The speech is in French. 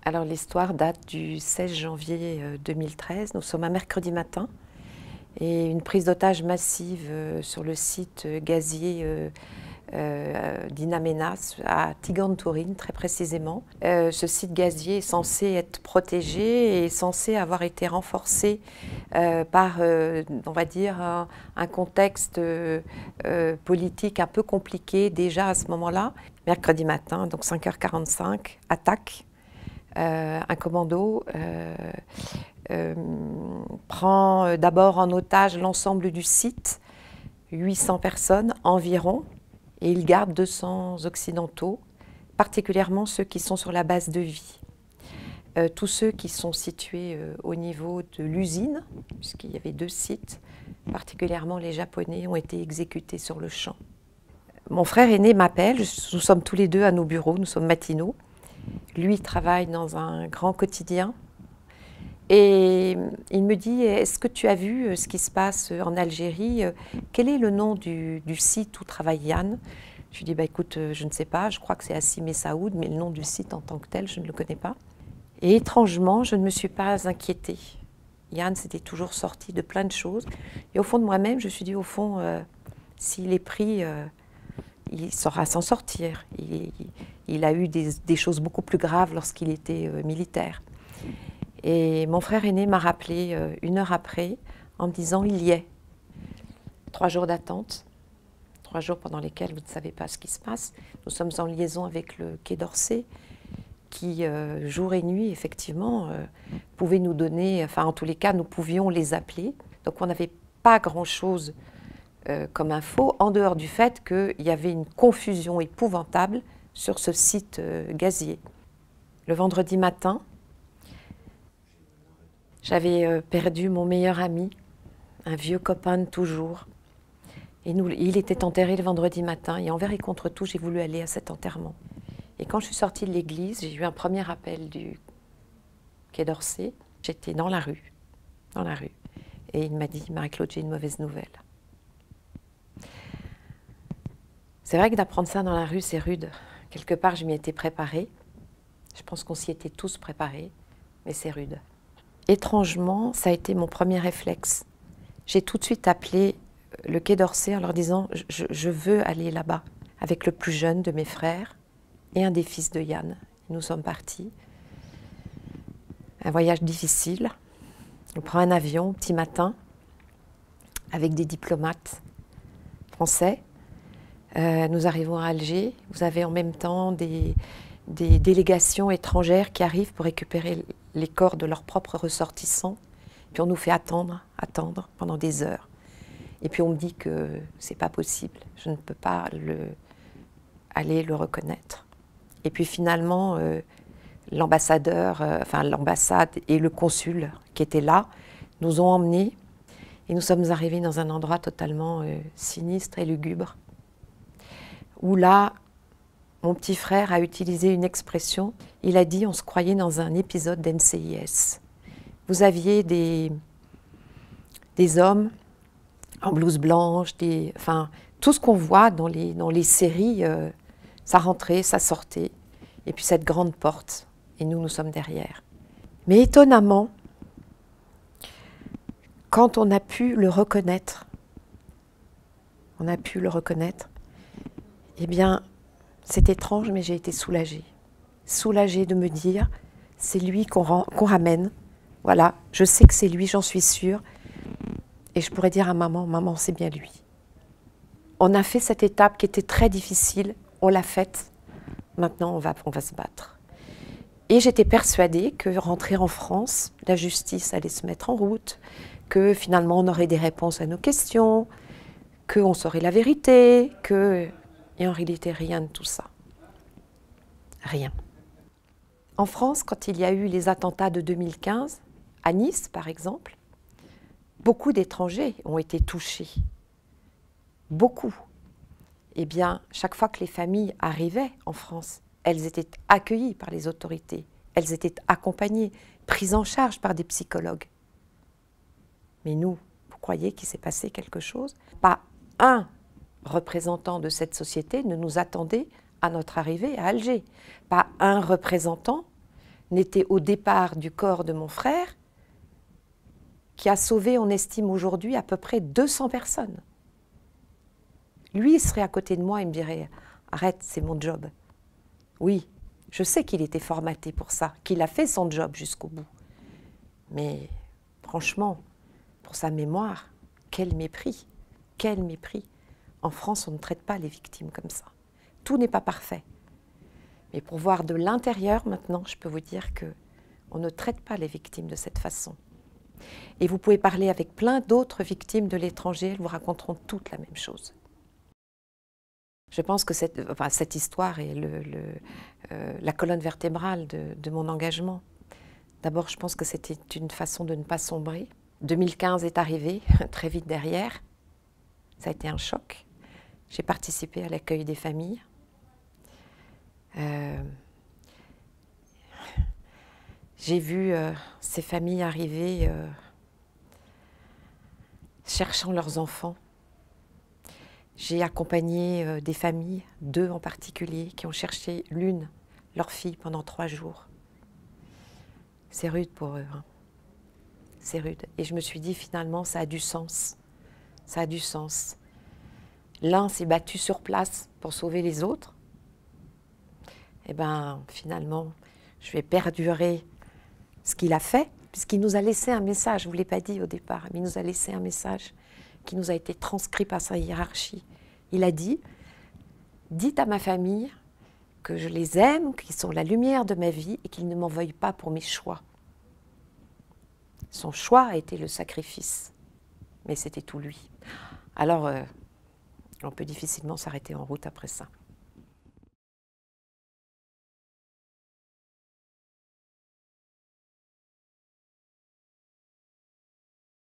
Alors l'histoire date du 16 janvier 2013. Nous sommes un mercredi matin et une prise d'otage massive sur le site gazier d'In Amenas à Tigantorin, très précisément. Ce site gazier est censé être protégé et censé avoir été renforcé par, on va dire, un contexte politique un peu compliqué déjà à ce moment-là. Mercredi matin, donc 5h45, attaque. Un commando prend d'abord en otage l'ensemble du site, 800 personnes environ, et il garde 200 occidentaux, particulièrement ceux qui sont sur la base de vie. Tous ceux qui sont situés au niveau de l'usine, puisqu'il y avait 2 sites, particulièrement les Japonais, ont été exécutés sur le champ. Mon frère aîné m'appelle, nous sommes tous les deux à nos bureaux, nous sommes matinaux. Lui travaille dans un grand quotidien et il me dit « Est-ce que tu as vu ce qui se passe en Algérie? Quel est le nom du site où travaille Yann ?» Je lui dis bah, « Écoute, je ne sais pas, je crois que c'est Hassim Messaoud, mais le nom du site en tant que tel, je ne le connais pas. » Et étrangement, je ne me suis pas inquiétée. Yann s'était toujours sorti de plein de choses. Et au fond de moi-même, je me suis dit, au fond, s'il est pris, il saura s'en sortir. Il a eu des choses beaucoup plus graves lorsqu'il était militaire. Et mon frère aîné m'a rappelé 1 heure après en me disant, il y est. 3 jours d'attente, 3 jours pendant lesquels vous ne savez pas ce qui se passe. Nous sommes en liaison avec le Quai d'Orsay, qui, jour et nuit, effectivement, pouvait nous donner, enfin, en tous les cas, nous pouvions les appeler. Donc, on n'avait pas grand-chose comme info, en dehors du fait qu'il y avait une confusion épouvantable sur ce site gazier. Le vendredi matin, j'avais perdu mon meilleur ami, un vieux copain de toujours. Et il était enterré le vendredi matin, et envers et contre tout, j'ai voulu aller à cet enterrement. Et quand je suis sortie de l'église, j'ai eu un premier appel du Quai d'Orsay. J'étais dans la rue. Et il m'a dit, Marie-Claude, j'ai une mauvaise nouvelle. C'est vrai que d'apprendre ça dans la rue, c'est rude. Quelque part, je m'y étais préparée. Je pense qu'on s'y était tous préparés, mais c'est rude. Étrangement, ça a été mon premier réflexe. J'ai tout de suite appelé le Quai d'Orsay en leur disant, je veux aller là-bas, avec le plus jeune de mes frères et un des fils de Yann. Nous sommes partis. Un voyage difficile. On prend un avion, petit matin, avec des diplomates français. Nous arrivons à Alger. Vous avez en même temps des délégations étrangères qui arrivent pour récupérer les corps de leurs propres ressortissants. Puis on nous fait attendre pendant des heures. Et puis on me dit que c'est pas possible. Je ne peux pas aller le reconnaître. Et puis finalement, l'ambassadeur, enfin l'ambassade et le consul qui étaient là, nous ont emmenés et nous sommes arrivés dans un endroit totalement sinistre et lugubre, où là, mon petit frère a utilisé une expression, il a dit on se croyait dans un épisode d'NCIS. Vous aviez des hommes en blouse blanche, enfin, tout ce qu'on voit dans les séries, ça rentrait, ça sortait, et puis cette grande porte, et nous sommes derrière. Mais étonnamment, quand on a pu le reconnaître, eh bien, c'est étrange, mais j'ai été soulagée. Soulagée de me dire, c'est lui qu'on ramène, voilà, je sais que c'est lui, j'en suis sûre, et je pourrais dire à maman, maman, c'est bien lui. On a fait cette étape qui était très difficile, on l'a faite, maintenant on va se battre. Et j'étais persuadée que rentrer en France, la justice allait se mettre en route, que finalement on aurait des réponses à nos questions, qu'on saurait la vérité, et en réalité rien de tout ça. Rien. En France, quand il y a eu les attentats de 2015, à Nice par exemple, beaucoup d'étrangers ont été touchés. Beaucoup. Eh bien, chaque fois que les familles arrivaient en France, elles étaient accueillies par les autorités, elles étaient accompagnées, prises en charge par des psychologues. Mais nous, vous croyez qu'il s'est passé quelque chose? Pas un représentant de cette société ne nous attendait à notre arrivée à Alger. Pas un représentant n'était au départ du corps de mon frère, qui a sauvé, on estime aujourd'hui, à peu près 200 personnes. Lui, il serait à côté de moi et me dirait « Arrête, c'est mon job ». Oui, je sais qu'il était formaté pour ça, qu'il a fait son job jusqu'au bout. Mais franchement, pour sa mémoire, quel mépris, quel mépris. En France, on ne traite pas les victimes comme ça. Tout n'est pas parfait. Mais pour voir de l'intérieur, maintenant, je peux vous dire qu'on ne traite pas les victimes de cette façon. Et vous pouvez parler avec plein d'autres victimes de l'étranger, elles vous raconteront toutes la même chose. Je pense que cette histoire est la colonne vertébrale de mon engagement. D'abord, je pense que c'était une façon de ne pas sombrer. 2015 est arrivé, très vite derrière. Ça a été un choc. J'ai participé à l'accueil des familles. J'ai vu ces familles arriver cherchant leurs enfants. J'ai accompagné des familles, 2 en particulier, qui ont cherché leur fille, pendant 3 jours. C'est rude pour eux, hein. C'est rude. Et je me suis dit, finalement, ça a du sens. Ça a du sens. L'un s'est battu sur place pour sauver les autres. Eh bien, finalement, je vais perdurer ce qu'il a fait, puisqu'il nous a laissé un message, je ne vous l'ai pas dit au départ, mais il nous a laissé un message qui nous a été transcrit par sa hiérarchie. Il a dit, dites à ma famille que je les aime, qu'ils sont la lumière de ma vie et qu'ils ne m'en veuillent pas pour mes choix. Son choix a été le sacrifice, mais c'était tout lui. Alors, on peut difficilement s'arrêter en route après ça.